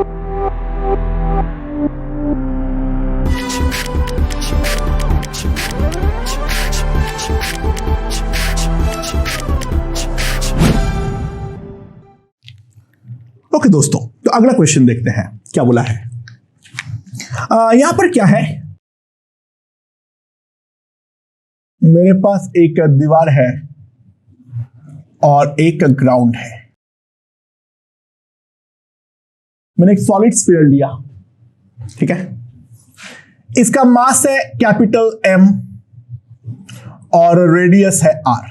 Okay दोस्तों, तो अगला क्वेश्चन देखते हैं क्या बोला है। यहां पर क्या है, मेरे पास एक दीवार है और एक ग्राउंड है। मैंने एक सॉलिड स्फीयर लिया, ठीक है। इसका मास है कैपिटल M और रेडियस है R,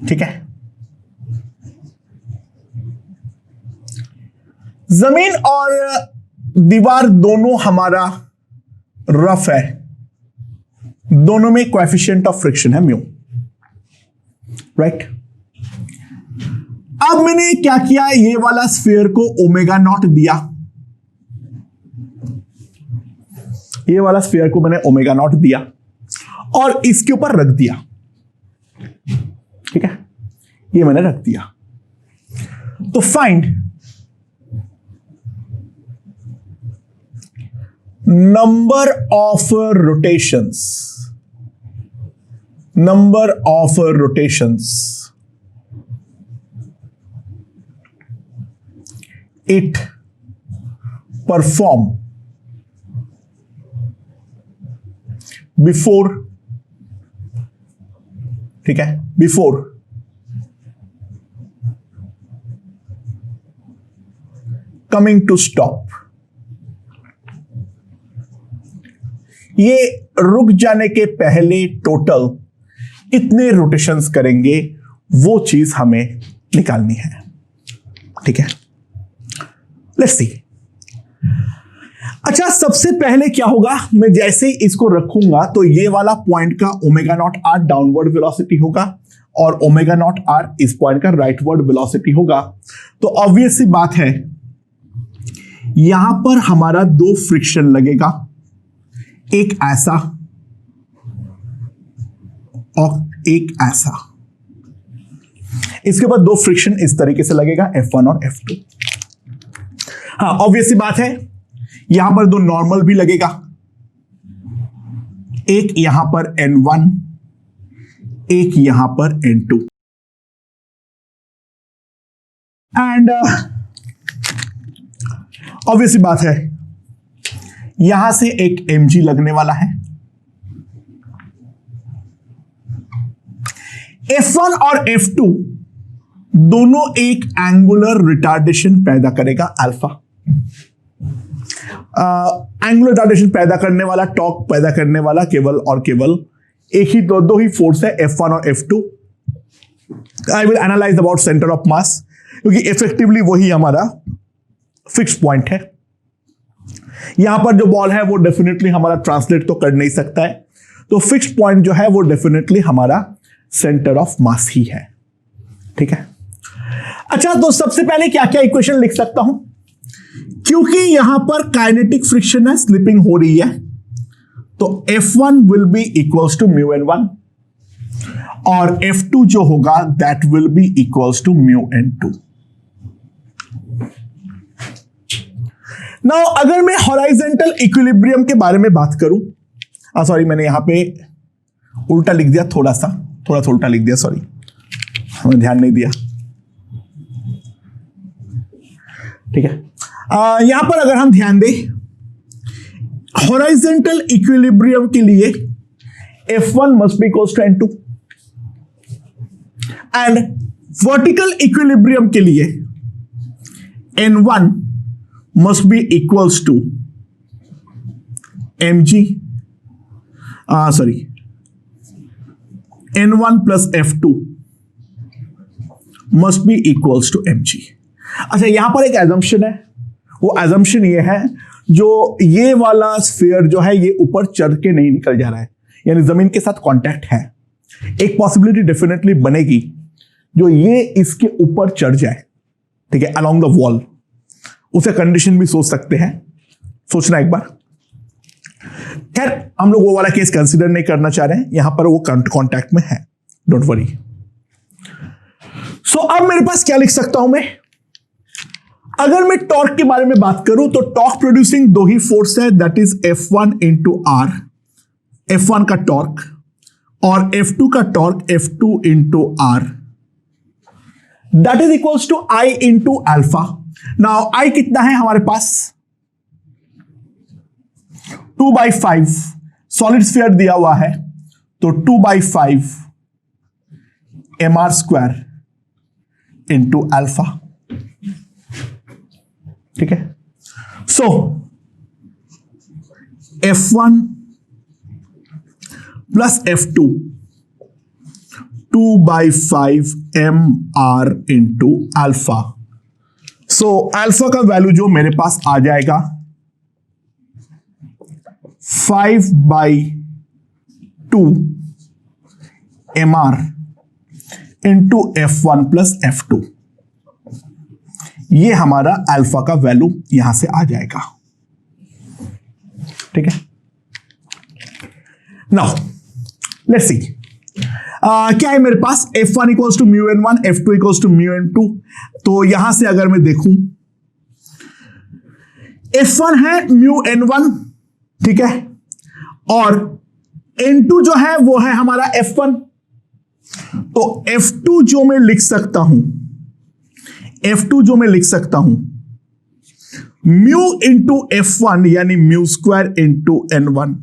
ठीक है। जमीन और दीवार दोनों हमारा रफ है, दोनों में कोएफिशिएंट ऑफ फ्रिक्शन है म्यू, राइट। अब मैंने क्या किया, ये वाला स्फीयर को ओमेगा नॉट दिया, ये वाला स्फीयर को मैंने ओमेगा नॉट दिया और इसके ऊपर रख दिया, ठीक है। ये मैंने रख दिया। तो find number of rotations, number of rotations it perform before, ठीक है, बिफोर कमिंग टू स्टॉप। ये रुक जाने के पहले टोटल कितने रोटेशंस करेंगे, वो चीज हमें निकालनी है, ठीक है। Let's see. अच्छा, सबसे पहले क्या होगा, मैं जैसे ही इसको रखूंगा तो ये वाला पॉइंट का omega naught R downward velocity होगा और ओमेगा नॉट आर इस पॉइंट का राइटवर्ड वेलोसिटी होगा। तो ऑब्वियस सी बात है, यहां पर हमारा दो फ्रिक्शन लगेगा, एक ऐसा और एक ऐसा। इसके बाद दो फ्रिक्शन इस तरीके से लगेगा, F1 और F2। हाँ, ऑब्वियस सी बात है, यहां पर दो नॉर्मल भी लगेगा, एक यहां पर N1, एक यहां पर N2। एंड ऑब्वियस सी बात है, यहां से एक mg लगने वाला है। F1 और F2 दोनों एक एंगुलर रिटार्डेशन पैदा करेगा अल्फा। एंगुलर रिटार्डेशन पैदा करने वाला, टॉर्क पैदा करने वाला केवल और केवल एक ही, दो ही फोर्स है, F1 और F2। I will analyse about centre of mass, क्योंकि इफेक्टिवली वही हमारा फिक्स पॉइंट है। यहां पर जो बॉल है वो डेफिनेटली हमारा ट्रांसलेट तो कर नहीं सकता है, तो फिक्स्ड पॉइंट जो है वो डेफिनेटली हमारा सेंटर ऑफ मास ही है, ठीक है। अच्छा, तो सबसे पहले क्या क्या इक्वेशन लिख सकता हूं, क्योंकि यहां पर काइनेटिक फ्रिक्शन है, स्लिपिंग हो रही है, तो F1 will be equals to mu N1 और F2 जो होगा that will be equals to mu N2। Now अगर मैं हॉराइजेंटल इक्विलिब्रियम के बारे में बात करूं, सॉरी मैंने यहां पे उल्टा लिख दिया, थोड़ा सा उल्टा लिख दिया, सॉरी, हमें ध्यान नहीं दिया, ठीक है। यहां पर अगर हम ध्यान दें, हॉराइजेंटल इक्विलिब्रियम के लिए F1 must be equals to N2 and vertical equilibrium के लिए N1 must be equals to mg, N1 plus F2 must be equals to mg। अच्छा, यहां पर एक एजम्पशन है, वो एजम्पशन ये है, जो ये वाला स्फीयर जो है ये ऊपर चढ़ के नहीं निकल जा रहा है, यानी जमीन के साथ कांटेक्ट है। एक पॉसिबिलिटी डेफिनेटली बनेगी जो ये इसके ऊपर चढ़ जाए, ठीक है, अलोंग द वॉल। उसे कंडीशन भी सोच सकते हैं, सोचना एक बार। खैर, हम लोग वो वाला केस कंसीडर नहीं करना चाह रहे हैं, यहां पर वो कांटेक्ट में है, डोंट वरी। सो अब मेरे पास क्या लिख सकता हूं मैं, अगर मैं टॉर्क के बारे में बात करूं तो टॉर्क प्रोड्यूसिंग दो ही फोर्स है, that is F1 into R, F1 का टॉर्क, और F2 का torque F2 into R, that is equals to I into alpha. Now I कितना है हमारे पास, 2/5, सॉलिड स्फीयर दिया हुआ है तो 2/5 mr² इंटू अल्फा। ठीक है, सो F1 plus F2 2/5 mr into alpha. So alpha का वैल्यू जो मेरे पास आ जाएगा 5/2 mr into F1 plus F2। ये हमारा अल्फा का वैल्यू यहां से आ जाएगा। ठीक है, नाउ लेट्स सी क्या है मेरे पास, F1 equals to μn1, F2 equals to μn2। तो यहां से अगर मैं देखूं, F1 है μn1, ठीक है, और n2 जो है वो है हमारा F1। तो F2 जो मैं लिख सकता हूं, F2 जो मैं लिख सकता हूं म्यू इंटू F1 यानी μ² इंटू n1,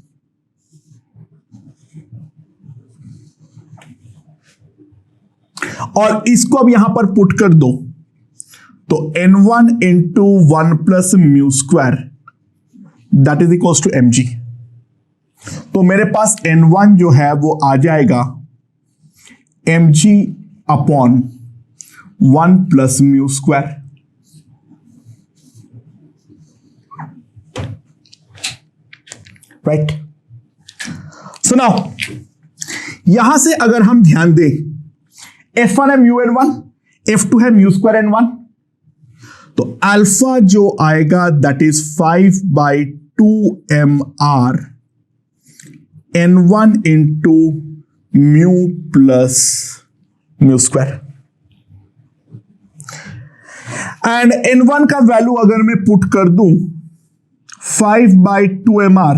और इसको अब यहां पर पुट कर दो तो n1 into 1 plus μ², that is equals to mg। तो मेरे पास n1 जो है वो आ जाएगा mg upon 1 plus μ²। Right, so now यहां से अगर हम ध्यान दें, F1 है μn1, F2 है μ² n1, तो अल्फा जो आएगा that is 5/2 mr n1 into mu plus μ²। And n1 का वैल्यू अगर मैं पुट कर दूं 5/2 mr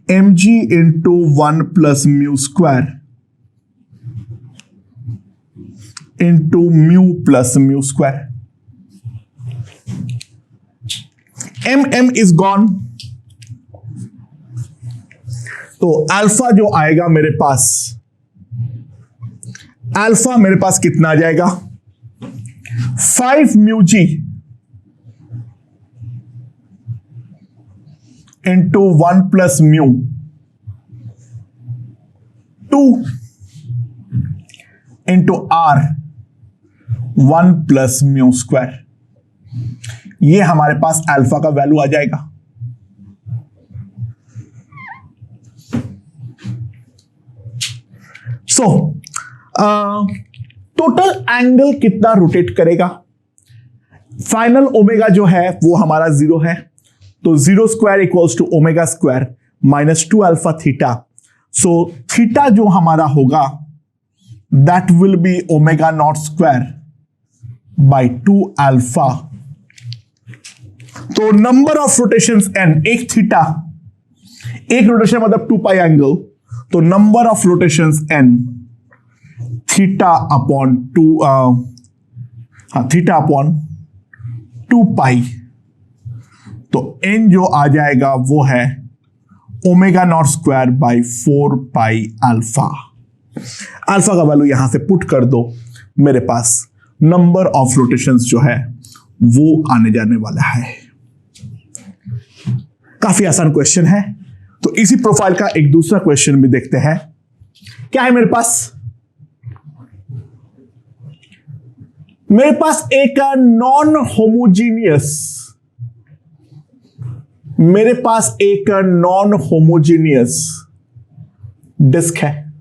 mg into 1 plus μ² into mu plus μ²। m is gone, तो अल्फा जो आएगा मेरे पास, अल्फा मेरे पास कितना आ जाएगा 5 μg into 1 plus mu 2 into R 1 plus μ²। ये हमारे पास अल्फा का वैल्यू आ जाएगा। सो टोटल एंगल कितना रोटेट करेगा, फाइनल ओमेगा जो है वो हमारा 0 है, तो 0² equals to ω² minus 2 alpha theta. So theta जो हमारा होगा that will be ω02 by 2 alpha. तो नंबर ऑफ रोटेशंस n, एक थीटा, एक रोटेशन मतलब 2 पाई एंगल, तो number of rotations n theta upon 2 पाई, तो n जो आ जाएगा वो है ω02 बाई 4 पाई अल्फा। अल्फा का वैल्यू यहां से पुट कर दो, मेरे पास नंबर ऑफ रोटेशंस जो है वो आने जाने वाला है। काफी आसान क्वेश्चन है। तो इसी प्रोफाइल का एक दूसरा क्वेश्चन भी देखते हैं। क्या है मेरे पास, एक नॉन होमोजीनियस डिस्क है,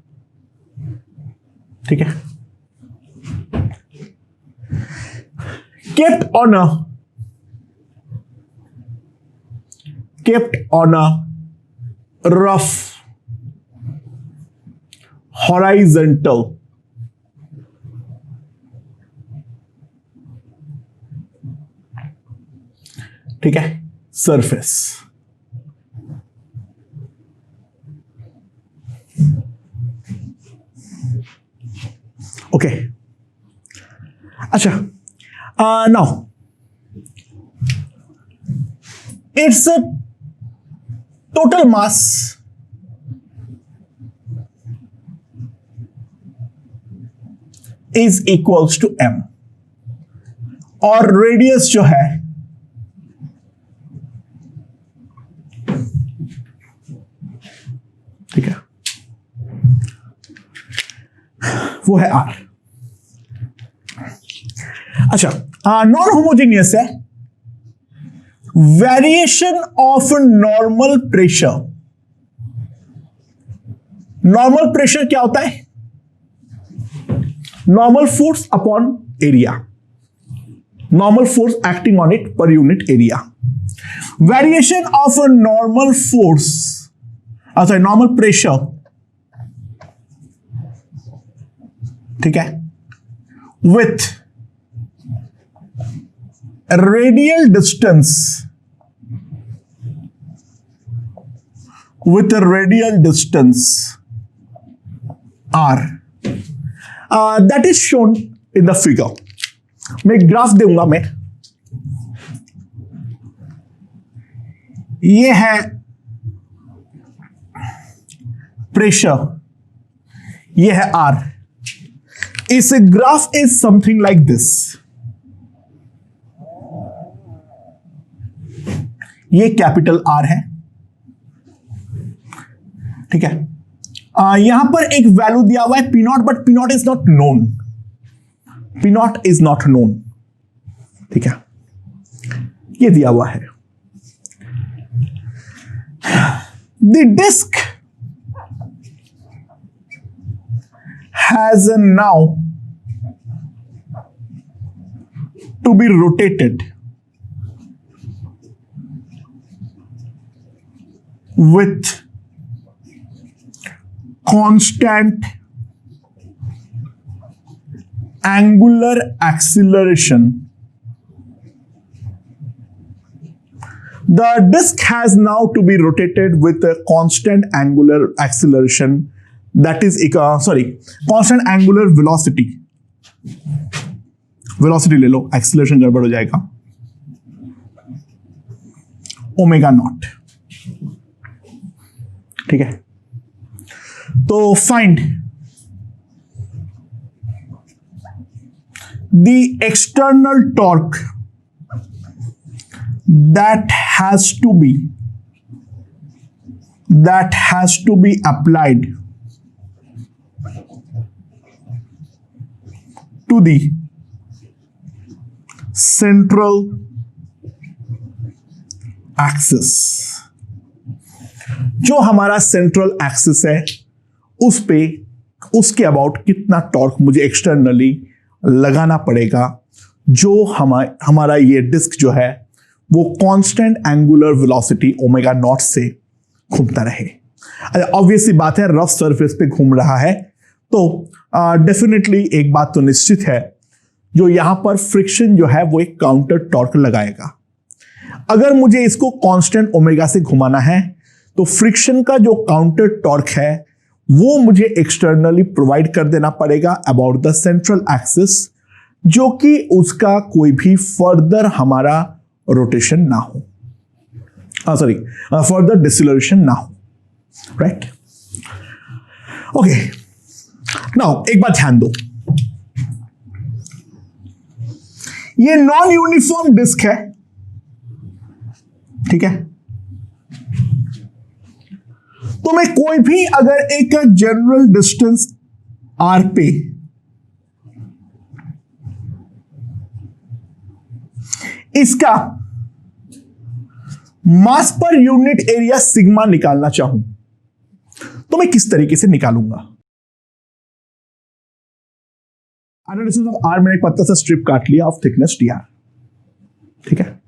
ठीक है, kept on a rough horizontal ठीक है, सरफेस। ओके, अच्छा, now it's a total mass is equals to m, और रेडियस जो है ठीक है वो है r। अच्छा, नॉन होमोजेनियस है। Variation of normal pressure. Normal pressure क्या होता है? Normal force upon area, normal force acting on it per unit area. Variation of a normal force, sorry normal pressure, ठीक है, with radial distance, with a radial distance r, that is shown in the figure। मैं एक graph दूंगा मैं, ये है pressure, ये है r। इस graph is something like this. ये कैपिटल R है, ठीक है। यहां पर एक वैल्यू दिया हुआ है P naught, but P naught is not known, P naught is not known, ठीक है, ये दिया हुआ है। The disc has now to be rotated with constant angular acceleration. The disk has now to be rotated with a constant angular acceleration, that is constant angular velocity। Velocity ले लो, acceleration गड़बड़ हो जाएगा, ओमेगा नॉट, ठीक है। तो find the external torque that has to be applied to the central axis। जो हमारा central axis है उस पे, उसके अबाउट कितना टॉर्क मुझे एक्सटर्नली लगाना पड़ेगा, जो हमारा ये डिस्क जो है वो constant angular velocity omega naught से घूमता रहे। ऑब्वियसली बात है, रफ सरफेस पे घूम रहा है, तो डेफिनेटली एक बात तो निश्चित है, जो यहां पर फ्रिक्शन जो है वो एक काउंटर टॉर्क लगाएगा। अगर मुझे इसको कांस्टेंट ओमेगा से घुमाना है तो फ्रिक्शन का जो काउंटर टॉर्क है वो मुझे एक्सटर्नली प्रोवाइड कर देना पड़ेगा अबाउट द सेंट्रल एक्सिस, जो कि उसका कोई भी फर्दर हमारा रोटेशन ना हो, फर्दर डिसेलरेशन ना हो, राइट। ओके, नाउ एक बात ध्यान दो, ये नॉन यूनिफॉर्म डिस्क है, ठीक है। तो मैं कोई भी अगर एक जनरल डिस्टेंस r पे इसका मास पर यूनिट एरिया सिग्मा निकालना चाहूं तो मैं किस तरीके से निकालूंगा? अंडर डिस्टेंस ऑफ r मैंने एक पतला सा स्ट्रिप काट लिया ऑफ थिकनेस dr, ठीक है।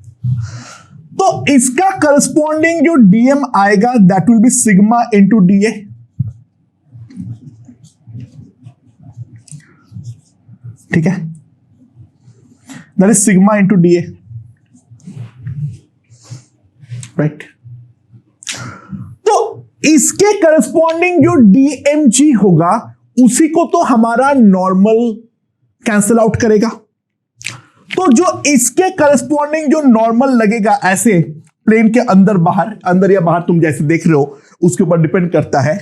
तो इसका करस्पॉन्डिंग जो dm आएगा that will B sigma into da, ठीक है, that is sigma into da। Right. तो इसके करस्पॉन्डिंग जो डीएमजी होगा उसी को तो हमारा नॉर्मल कैंसिल आउट करेगा। तो जो इसके करस्पॉन्डिंग जो नॉर्मल लगेगा ऐसे प्लेन के अंदर बाहर, अंदर या बाहर तुम जैसे देख रहे हो उसके ऊपर डिपेंड करता है।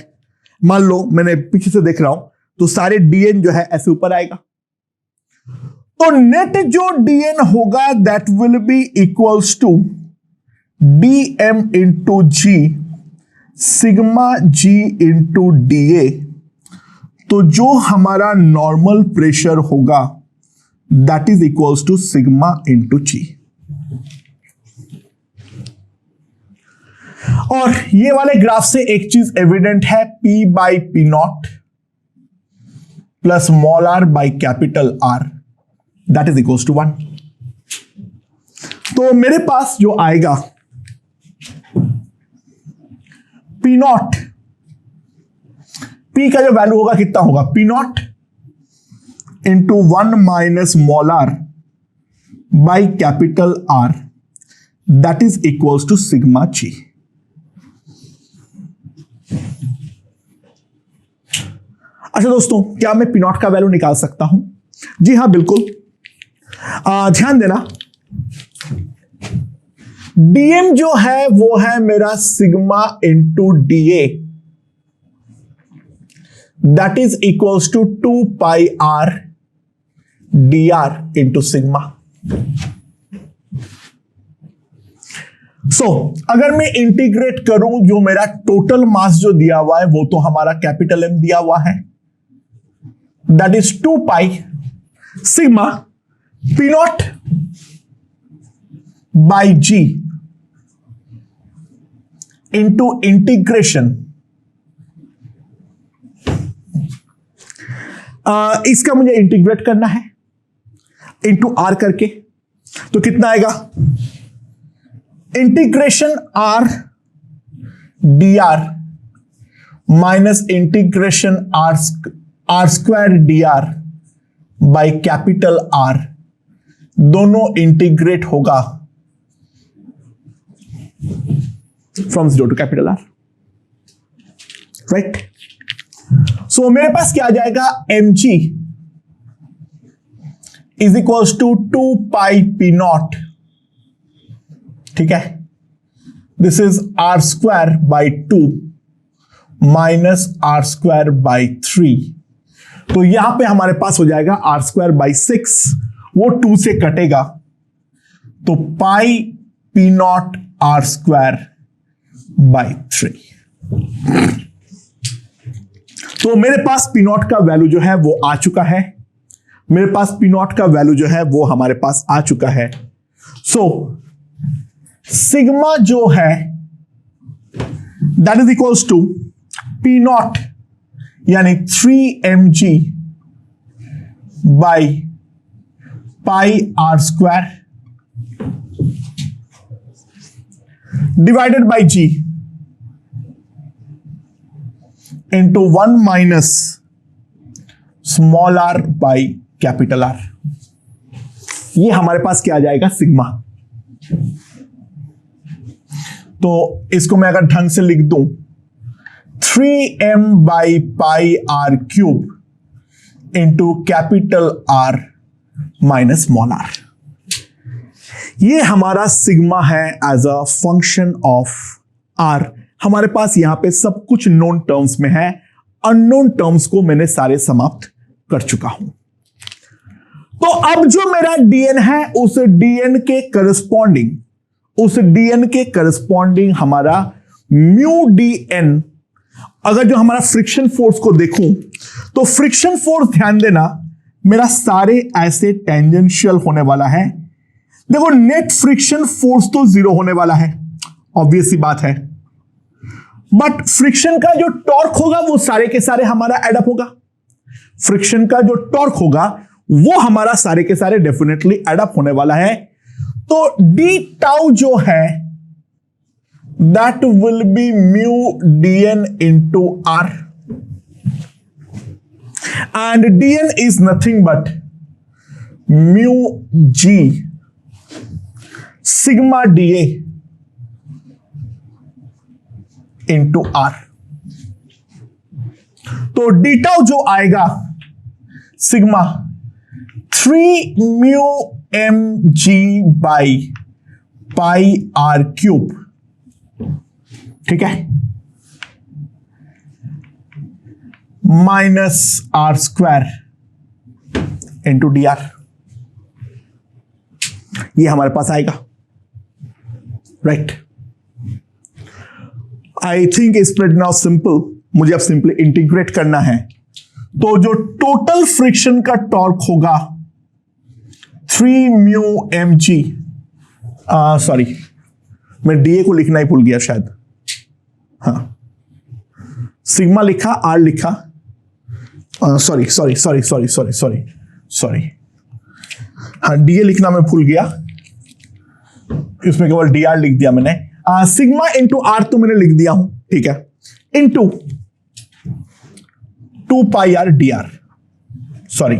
मान लो मैंने पीछे से देख रहा हूं तो सारे डीएन जो है ऐसे ऊपर आएगा। तो नेट जो डीएन होगा that will be equals to DM into G sigma G into DA. तो जो हमारा नॉर्मल प्रेशर होगा that is equals to sigma into G. और ये वाले ग्राफ से एक चीज एविडेंट है, P by P naught plus small r by capital R that is equals to 1। तो मेरे पास जो आएगा P नॉट, P का जो वैल्यू होगा कितना होगा, P not into 1 minus small r by capital R that is equals to sigma G. अच्छा दोस्तों, क्या मैं पी नॉट का वैल्यू निकाल सकता हूं? जी हां बिल्कुल। ध्यान देना, डीएम जो है वो है मेरा sigma into DA that is equals to 2 pi R D R into sigma. So अगर मैं इंटीग्रेट करूं, जो मेरा टोटल मास जो दिया हुआ है वो तो हमारा कैपिटल एम दिया हुआ है, that is 2 pi sigma P naught by g into integration. इसका मुझे इंटीग्रेट करना है इंटू आर करके, तो कितना आएगा, integration R D R minus integration R square D R by capital R, दोनों इंटीग्रेट होगा from 0 to capital R, right. So मेरे पास क्या आ जाएगा, M G is equals to 2 pi P not, ठीक है, this is R square by 2 minus R square by 3। तो यहां पे हमारे पास हो जाएगा आर स्क्वायर बाई 6, वो 2 से कटेगा तो pi P not R square by 3। तो मेरे पास पी नॉट का वैल्यू जो है वो आ चुका है, मेरे पास पी नॉट का वैल्यू जो है वो हमारे पास आ चुका है। सो सिग्मा जो है that is equals to P naught यानी 3mg by pi R square divided by g into 1 minus small R by capital R. ये हमारे पास क्या आ जाएगा, सिग्मा। तो इसको मैं अगर ढंग से लिख दूं, 3m by pi R cube into capital R minus small R, ये हमारा सिग्मा है as a function of R. हमारे पास यहां पे सब कुछ नोन टर्म्स में है, अननोन टर्म्स को मैंने सारे समाप्त कर चुका हूं। तो अब जो मेरा डीएन है उस डीएन के करस्पॉन्डिंग हमारा म्यू डीएन, अगर जो हमारा फ्रिक्शन फोर्स को देखूं तो फ्रिक्शन फोर्स, ध्यान देना, मेरा सारे ऐसे टेंजेंशियल होने वाला है। देखो नेट फ्रिक्शन फोर्स तो 0 होने वाला है, ऑब्वियस सी बात है, बट फ्रिक्शन का जो टॉर्क होगा वो सारे के सारे हमारा एडअप होगा। फ्रिक्शन का जो टॉर्क होगा वो हमारा सारे के सारे डेफिनेटली एडअप होने वाला है। तो डी टाउ जो है that will be mu DN into R, and DN is nothing but mu g sigma DA into R. तो डी टाउ जो आएगा sigma 3 mu M g by pi R cube, ठीक है, minus R square into D R. ये हमारे पास आएगा, right. I think इस पर नाउ सिंपल, मुझे अब सिंपली इंटीग्रेट करना है। तो जो टोटल फ्रिक्शन का टॉर्क होगा 3 म्यू एम जी, सॉरी मैं डीए को लिखना ही भूल गया शायद, हाँ सिग्मा लिखा आर लिखा, sorry sorry sorry sorry sorry sorry sorry, हाँ डीए लिखना मैं भूल गया, इसमें केवल डी आर लिख दिया मैंने। सिग्मा इंटू आर तो मैंने लिख दिया हूं, ठीक है, into 2 pi R D R, sorry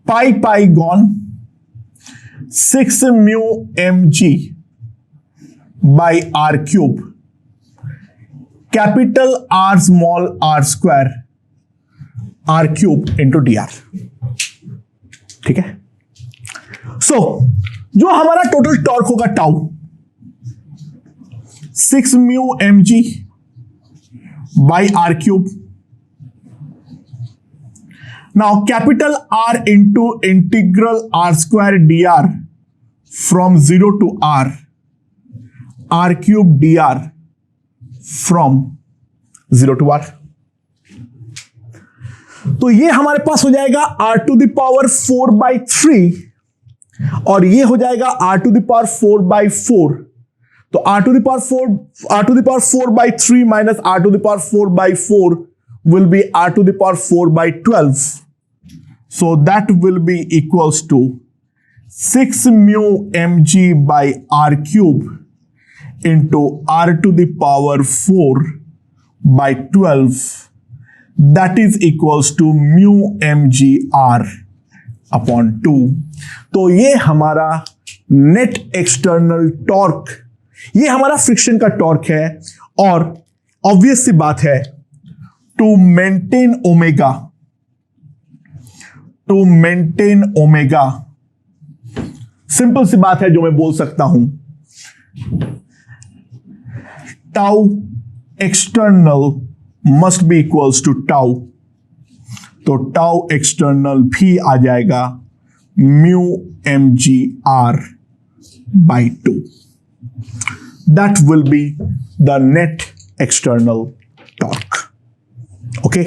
pi pi gone, 6 mu M g by R cube, capital R small R square R cube into D R, ठीक है। सो जो हमारा टोटल टॉर्क होगा tau 6 mu M g by R cube, now capital R into integral R square D R from 0 to R cube D R from 0 to R. तो ये हमारे पास हो जाएगा r टू द पावर 4/3 और ये हो जाएगा r टू द पावर 4/4। तो r to the power 4/3 minus r to the power 4/4 will be r to the power 4/12. So that will be equals to 6 mu mg by r cube into r to the power 4/12. That is equals to mu mg r upon 2. तो ये हमारा net external torque, ये हमारा friction का torque है। और obvious सी बात है, टू मेंटेन ओमेगा, सिंपल सी बात है जो मैं बोल सकता हूं, tau external must be equals to tau. तो टाउ एक्सटर्नल भी आ जाएगा mu M g R by 2। That will be the net external torque. Okay.